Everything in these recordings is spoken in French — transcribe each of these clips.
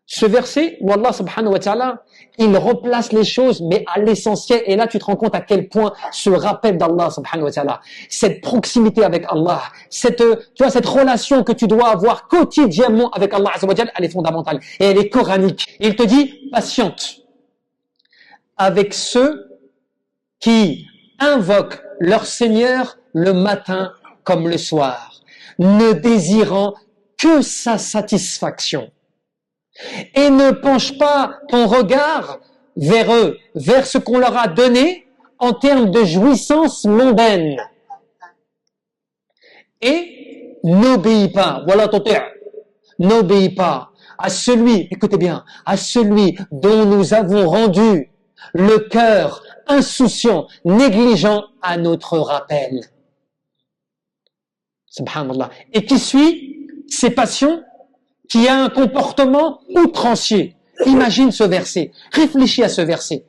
Ce verset où Allah subhanahu wa ta'ala, il replace les choses, mais à l'essentiel. Et là, tu te rends compte à quel point ce rappel d'Allah subhanahu wa ta'ala, cette proximité avec Allah, cette relation que tu dois avoir quotidiennement avec Allah azza wa jalla, elle est fondamentale. Et elle est coranique. Et il te dit, patiente avec ceux qui invoquent leur Seigneur le matin comme le soir, ne désirant que sa satisfaction. Et ne penche pas ton regard vers eux, vers ce qu'on leur a donné en termes de jouissance mondaine. Et n'obéis pas, voilà ton terme, n'obéis pas à celui, écoutez bien, à celui dont nous avons rendu le cœur insouciant, négligent à notre rappel. Subhanallah. Et qui suit ses passions, qui a un comportement outrancier. Imagine ce verset. Réfléchis à ce verset.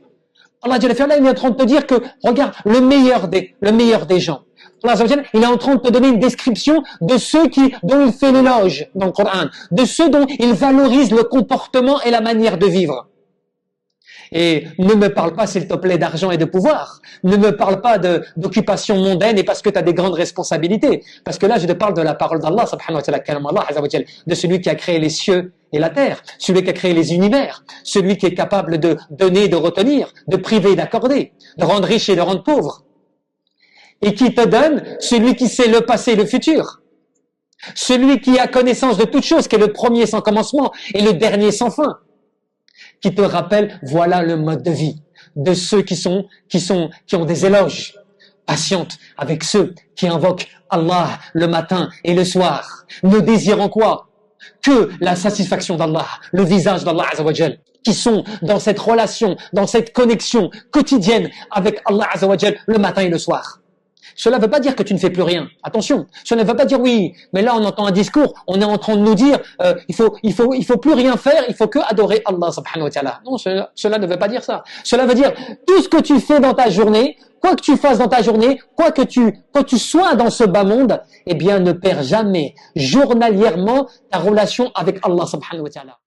Allah il est en train de te dire que, regarde, le meilleur des gens. Allah il est en train de te donner une description de ceux dont il fait l'éloge dans le Coran, de ceux dont il valorise le comportement et la manière de vivre. Et ne me parle pas, s'il te plaît, d'argent et de pouvoir. Ne me parle pas d'occupation mondaine et parce que tu as des grandes responsabilités. Parce que là, je te parle de la parole d'Allah, subhanahu wa ta'ala, kalam Allah, azza wa jal, de celui qui a créé les cieux et la terre, celui qui a créé les univers, celui qui est capable de donner, de retenir, de priver, d'accorder, de rendre riche et de rendre pauvre. Et qui te donne celui qui sait le passé et le futur. Celui qui a connaissance de toutes choses, qui est le premier sans commencement et le dernier sans fin. Qui te rappelle, voilà le mode de vie de ceux qui ont des éloges, patientes avec ceux qui invoquent Allah le matin et le soir, ne désirant quoi? Que la satisfaction d'Allah, le visage d'Allah azza wa jal, qui sont dans cette relation, dans cette connexion quotidienne avec Allah azza wa jal le matin et le soir. Cela ne veut pas dire que tu ne fais plus rien. Attention, cela ne veut pas dire oui, mais là on entend un discours, on est en train de nous dire il faut plus rien faire, il faut que adorer Allah subhanahu wa ta'ala. Non, cela ne veut pas dire ça. Cela veut dire tout ce que tu fais dans ta journée, quoi que tu fasses dans ta journée, quoi que tu sois dans ce bas monde, eh bien ne perds jamais journalièrement ta relation avec Allah subhanahu wa ta'ala.